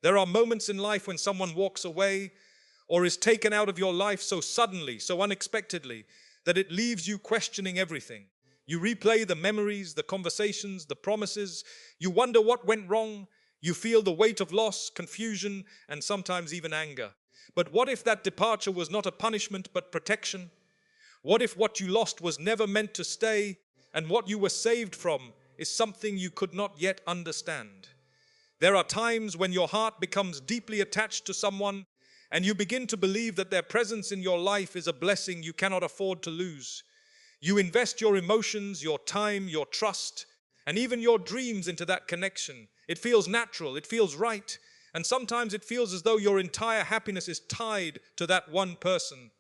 There are moments in life when someone walks away or is taken out of your life so suddenly, so unexpectedly, that it leaves you questioning everything. You replay the memories, the conversations, the promises. You wonder what went wrong. You feel the weight of loss, confusion, and sometimes even anger. But what if that departure was not a punishment but protection? What if what you lost was never meant to stay, and what you were saved from is something you could not yet understand? There are times when your heart becomes deeply attached to someone, and you begin to believe that their presence in your life is a blessing you cannot afford to lose. You invest your emotions, your time, your trust, and even your dreams into that connection. It feels natural, it feels right, and sometimes it feels as though your entire happiness is tied to that one person.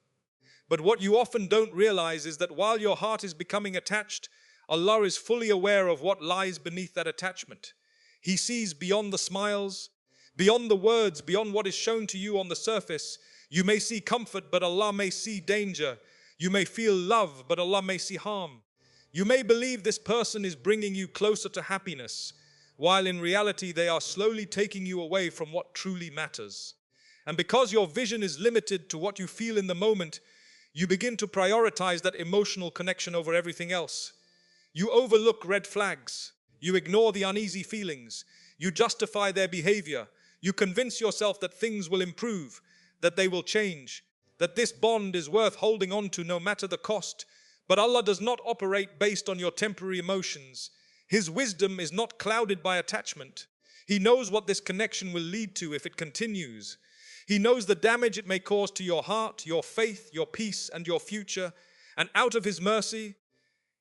But what you often don't realize is that while your heart is becoming attached, Allah is fully aware of what lies beneath that attachment. He sees beyond the smiles, beyond the words, beyond what is shown to you on the surface. You may see comfort, but Allah may see danger. You may feel love, but Allah may see harm. You may believe this person is bringing you closer to happiness, while in reality they are slowly taking you away from what truly matters. And because your vision is limited to what you feel in the moment, you begin to prioritize that emotional connection over everything else. You overlook red flags. You ignore the uneasy feelings. You justify their behavior. You convince yourself that things will improve, that they will change, that this bond is worth holding on to no matter the cost. But Allah does not operate based on your temporary emotions. His wisdom is not clouded by attachment. He knows what this connection will lead to if it continues. He knows the damage it may cause to your heart, your faith, your peace, and your future. And out of His mercy,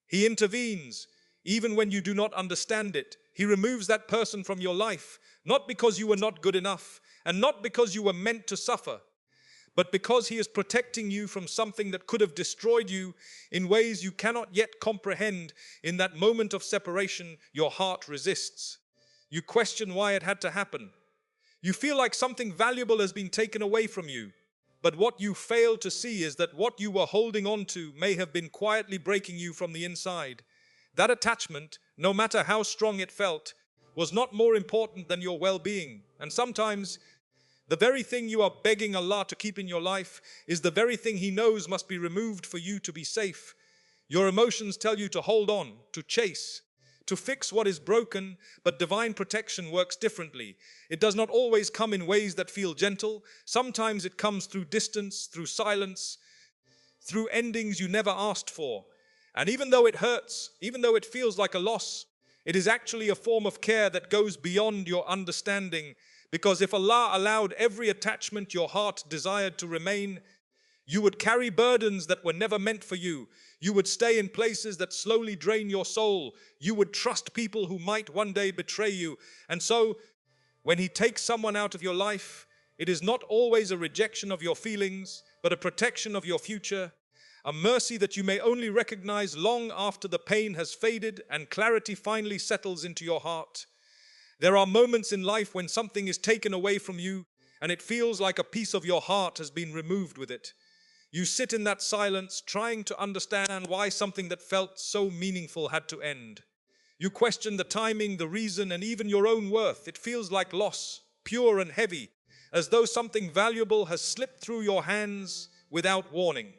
He intervenes. Even when you do not understand it, He removes that person from your life, not because you were not good enough, and not because you were meant to suffer, but because He is protecting you from something that could have destroyed you in ways you cannot yet comprehend. In that moment of separation, your heart resists. You question why it had to happen. You feel like something valuable has been taken away from you. But what you fail to see is that what you were holding on to may have been quietly breaking you from the inside. That attachment, no matter how strong it felt, was not more important than your well-being. And sometimes, the very thing you are begging Allah to keep in your life is the very thing He knows must be removed for you to be safe. Your emotions tell you to hold on, to chase, to fix what is broken, but divine protection works differently. It does not always come in ways that feel gentle. Sometimes it comes through distance, through silence, through endings you never asked for. And even though it hurts, even though it feels like a loss, it is actually a form of care that goes beyond your understanding. Because if Allah allowed every attachment your heart desired to remain, you would carry burdens that were never meant for you. You would stay in places that slowly drain your soul. You would trust people who might one day betray you. And so, when He takes someone out of your life, it is not always a rejection of your feelings, but a protection of your future. A mercy that you may only recognize long after the pain has faded and clarity finally settles into your heart. There are moments in life when something is taken away from you and it feels like a piece of your heart has been removed with it. You sit in that silence trying to understand why something that felt so meaningful had to end. You question the timing, the reason, and even your own worth. It feels like loss, pure and heavy, as though something valuable has slipped through your hands without warning.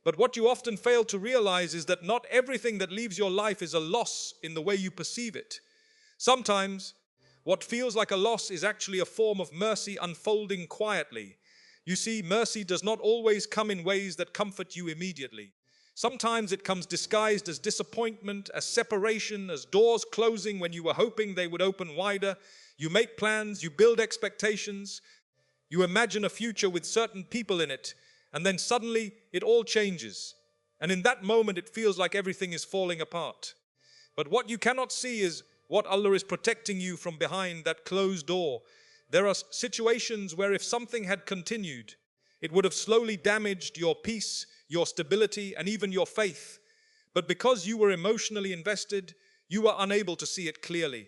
But what you often fail to realize is that not everything that leaves your life is a loss in the way you perceive it. Sometimes, what feels like a loss is actually a form of mercy unfolding quietly. You see, mercy does not always come in ways that comfort you immediately. Sometimes it comes disguised as disappointment, as separation, as doors closing when you were hoping they would open wider. You make plans, you build expectations, you imagine a future with certain people in it, and then suddenly it all changes. And in that moment it feels like everything is falling apart. But what you cannot see is what Allah is protecting you from behind that closed door. There are situations where if something had continued, it would have slowly damaged your peace, your stability, and even your faith. But because you were emotionally invested, you were unable to see it clearly.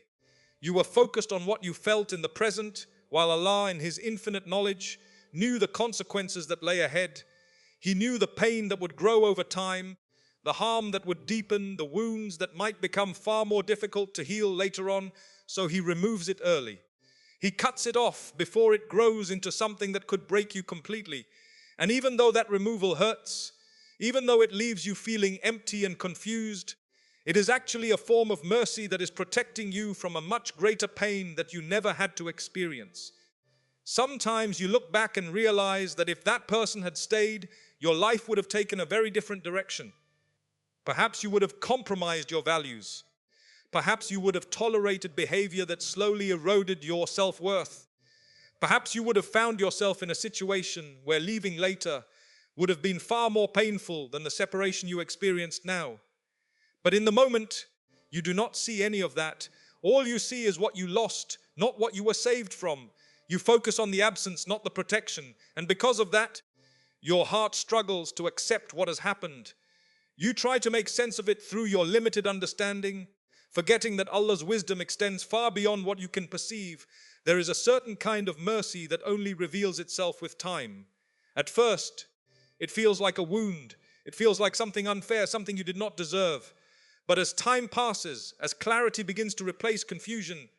You were focused on what you felt in the present, while Allah, in His infinite knowledge, knew the consequences that lay ahead. He knew the pain that would grow over time, the harm that would deepen, the wounds that might become far more difficult to heal later on, so He removes it early. He cuts it off before it grows into something that could break you completely. And even though that removal hurts, even though it leaves you feeling empty and confused, it is actually a form of mercy that is protecting you from a much greater pain that you never had to experience. Sometimes you look back and realize that if that person had stayed, your life would have taken a very different direction. Perhaps you would have compromised your values. Perhaps you would have tolerated behavior that slowly eroded your self-worth. Perhaps you would have found yourself in a situation where leaving later would have been far more painful than the separation you experienced now. But in the moment, you do not see any of that. All you see is what you lost, not what you were saved from. You focus on the absence, not the protection. And because of that, your heart struggles to accept what has happened. You try to make sense of it through your limited understanding, forgetting that Allah's wisdom extends far beyond what you can perceive. There is a certain kind of mercy that only reveals itself with time. At first, it feels like a wound. It feels like something unfair, something you did not deserve. But as time passes, as clarity begins to replace confusion,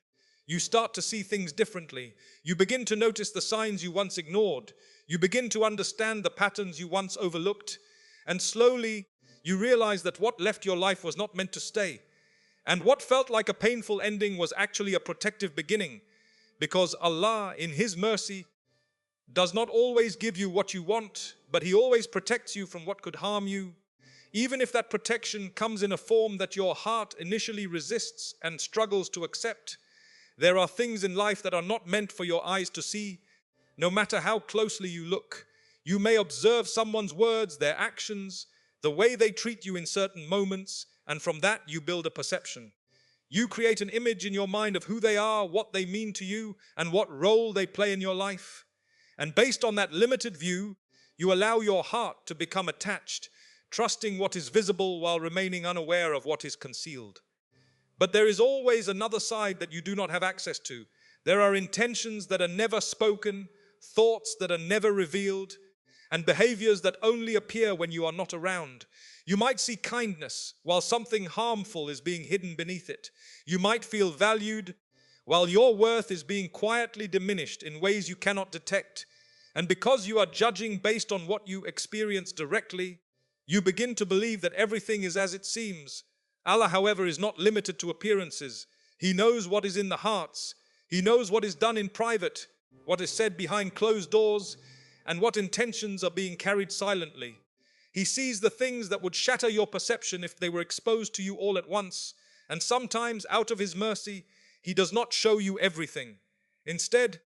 you start to see things differently. You begin to notice the signs you once ignored. You begin to understand the patterns you once overlooked. And slowly, you realize that what left your life was not meant to stay. And what felt like a painful ending was actually a protective beginning. Because Allah, in His mercy, does not always give you what you want, but He always protects you from what could harm you. Even if that protection comes in a form that your heart initially resists and struggles to accept. There are things in life that are not meant for your eyes to see, no matter how closely you look. You may observe someone's words, their actions, the way they treat you in certain moments, and from that you build a perception. You create an image in your mind of who they are, what they mean to you, and what role they play in your life. And based on that limited view, you allow your heart to become attached, trusting what is visible while remaining unaware of what is concealed. But there is always another side that you do not have access to. There are intentions that are never spoken, thoughts that are never revealed, and behaviors that only appear when you are not around. You might see kindness while something harmful is being hidden beneath it. You might feel valued while your worth is being quietly diminished in ways you cannot detect. And because you are judging based on what you experience directly, you begin to believe that everything is as it seems. Allah, however, is not limited to appearances. He knows what is in the hearts. He knows what is done in private, what is said behind closed doors, and what intentions are being carried silently. He sees the things that would shatter your perception if they were exposed to you all at once. And sometimes, out of His mercy, He does not show you everything. Instead,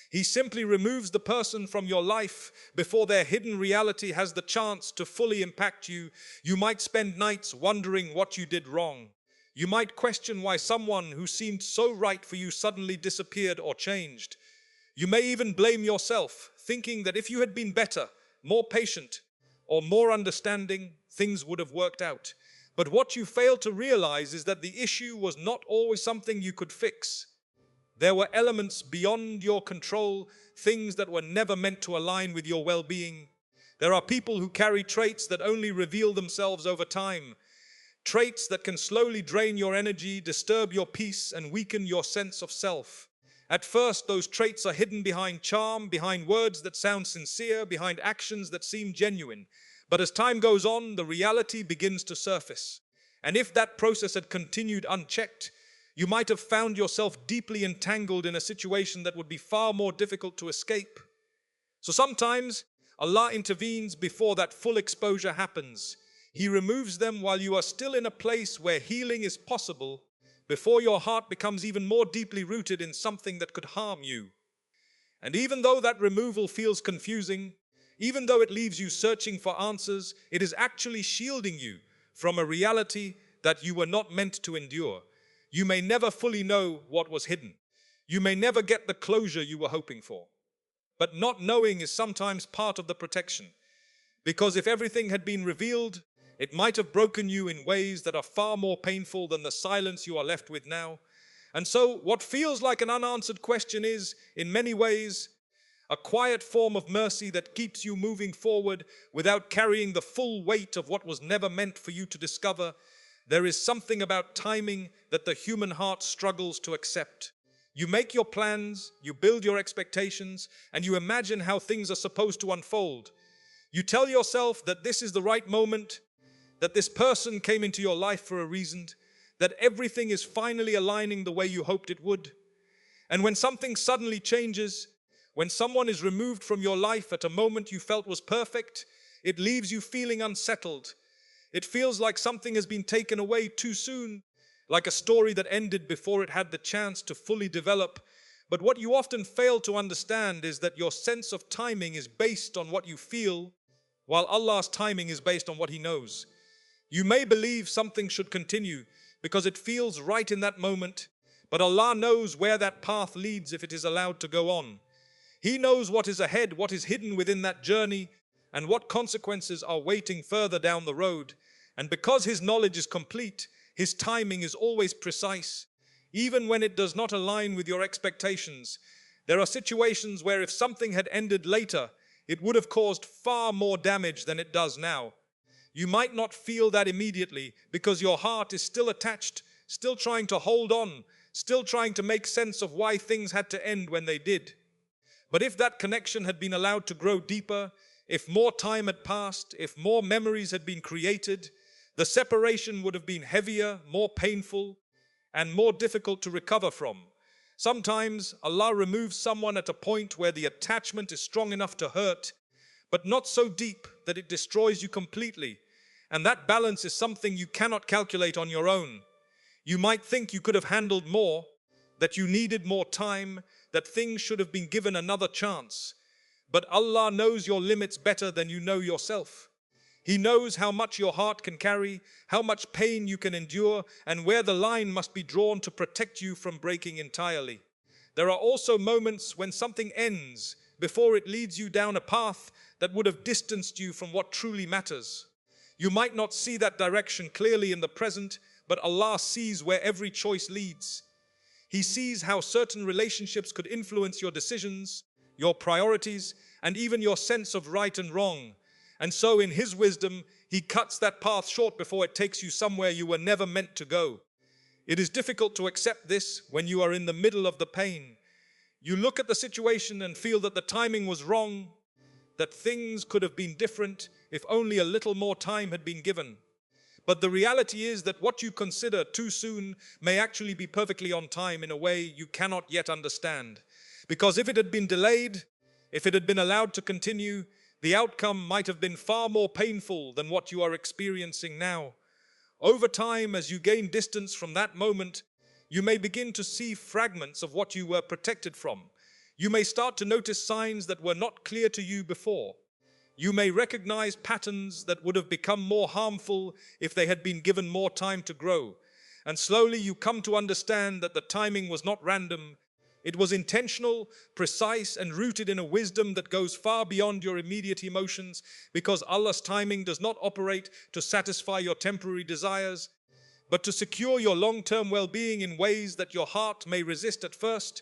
He simply removes the person from your life before their hidden reality has the chance to fully impact you. You might spend nights wondering what you did wrong. You might question why someone who seemed so right for you suddenly disappeared or changed. You may even blame yourself, thinking that if you had been better, more patient, or more understanding, things would have worked out. But what you fail to realize is that the issue was not always something you could fix. There were elements beyond your control, things that were never meant to align with your well-being. There are people who carry traits that only reveal themselves over time. Traits that can slowly drain your energy, disturb your peace, and weaken your sense of self. At first, those traits are hidden behind charm, behind words that sound sincere, behind actions that seem genuine. But as time goes on, the reality begins to surface. And if that process had continued unchecked, you might have found yourself deeply entangled in a situation that would be far more difficult to escape. So sometimes Allah intervenes before that full exposure happens. He removes them while you are still in a place where healing is possible, before your heart becomes even more deeply rooted in something that could harm you. And even though that removal feels confusing, even though it leaves you searching for answers, it is actually shielding you from a reality that you were not meant to endure. You may never fully know what was hidden. You may never get the closure you were hoping for. But not knowing is sometimes part of the protection. Because if everything had been revealed, it might have broken you in ways that are far more painful than the silence you are left with now. And so what feels like an unanswered question is, in many ways, a quiet form of mercy that keeps you moving forward without carrying the full weight of what was never meant for you to discover. There is something about timing that the human heart struggles to accept. You make your plans, you build your expectations, and you imagine how things are supposed to unfold. You tell yourself that this is the right moment, that this person came into your life for a reason, that everything is finally aligning the way you hoped it would. And when something suddenly changes, when someone is removed from your life at a moment you felt was perfect, it leaves you feeling unsettled. It feels like something has been taken away too soon, like a story that ended before it had the chance to fully develop. But what you often fail to understand is that your sense of timing is based on what you feel, while Allah's timing is based on what He knows. You may believe something should continue because it feels right in that moment, but Allah knows where that path leads if it is allowed to go on. He knows what is ahead, what is hidden within that journey, and what consequences are waiting further down the road. And because His knowledge is complete, His timing is always precise, even when it does not align with your expectations. There are situations where if something had ended later, it would have caused far more damage than it does now. You might not feel that immediately because your heart is still attached, still trying to hold on, still trying to make sense of why things had to end when they did. But if that connection had been allowed to grow deeper, if more time had passed, if more memories had been created, the separation would have been heavier, more painful, and more difficult to recover from. Sometimes Allah removes someone at a point where the attachment is strong enough to hurt, but not so deep that it destroys you completely. And that balance is something you cannot calculate on your own. You might think you could have handled more, that you needed more time, that things should have been given another chance. But Allah knows your limits better than you know yourself. He knows how much your heart can carry, how much pain you can endure, and where the line must be drawn to protect you from breaking entirely. There are also moments when something ends before it leads you down a path that would have distanced you from what truly matters. You might not see that direction clearly in the present, but Allah sees where every choice leads. He sees how certain relationships could influence your decisions, your priorities, and even your sense of right and wrong. And so in His wisdom, He cuts that path short before it takes you somewhere you were never meant to go. It is difficult to accept this when you are in the middle of the pain. You look at the situation and feel that the timing was wrong, that things could have been different if only a little more time had been given. But the reality is that what you consider too soon may actually be perfectly on time in a way you cannot yet understand. Because if it had been delayed, if it had been allowed to continue, the outcome might have been far more painful than what you are experiencing now. Over time, as you gain distance from that moment, you may begin to see fragments of what you were protected from. You may start to notice signs that were not clear to you before. You may recognize patterns that would have become more harmful if they had been given more time to grow. And slowly you come to understand that the timing was not random. It was intentional, precise, and rooted in a wisdom that goes far beyond your immediate emotions, because Allah's timing does not operate to satisfy your temporary desires, but to secure your long-term well-being in ways that your heart may resist at first,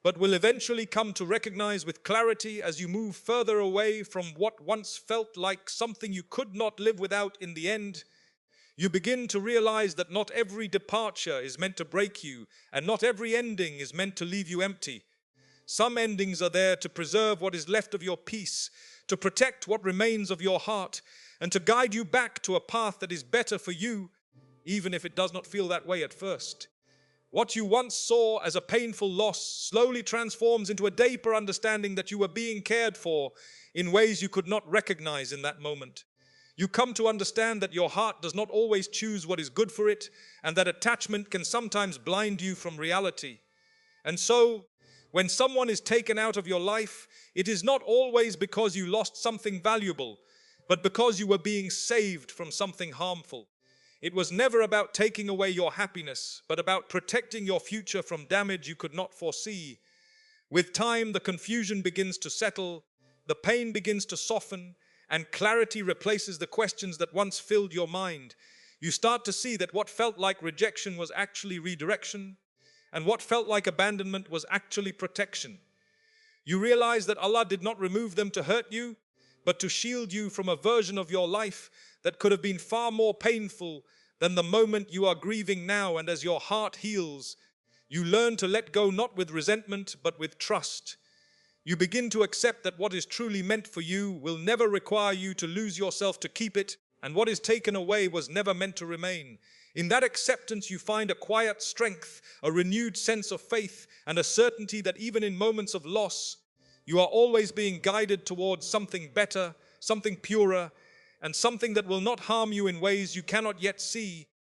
but will eventually come to recognize with clarity as you move further away from what once felt like something you could not live without in the end. You begin to realize that not every departure is meant to break you, and not every ending is meant to leave you empty. Some endings are there to preserve what is left of your peace, to protect what remains of your heart, and to guide you back to a path that is better for you, even if it does not feel that way at first. What you once saw as a painful loss slowly transforms into a deeper understanding that you were being cared for in ways you could not recognize in that moment. You come to understand that your heart does not always choose what is good for it, and that attachment can sometimes blind you from reality. And so, when someone is taken out of your life, it is not always because you lost something valuable, but because you were being saved from something harmful. It was never about taking away your happiness, but about protecting your future from damage you could not foresee. With time, the confusion begins to settle, the pain begins to soften, and clarity replaces the questions that once filled your mind. You start to see that what felt like rejection was actually redirection, and what felt like abandonment was actually protection. You realize that Allah did not remove them to hurt you, but to shield you from a version of your life that could have been far more painful than the moment you are grieving now. And as your heart heals, You learn to let go not with resentment, but with trust. You begin to accept that what is truly meant for you will never require you to lose yourself to keep it, and what is taken away was never meant to remain. In that acceptance, you find a quiet strength, a renewed sense of faith, and a certainty that even in moments of loss, you are always being guided towards something better, something purer, and something that will not harm you in ways you cannot yet see,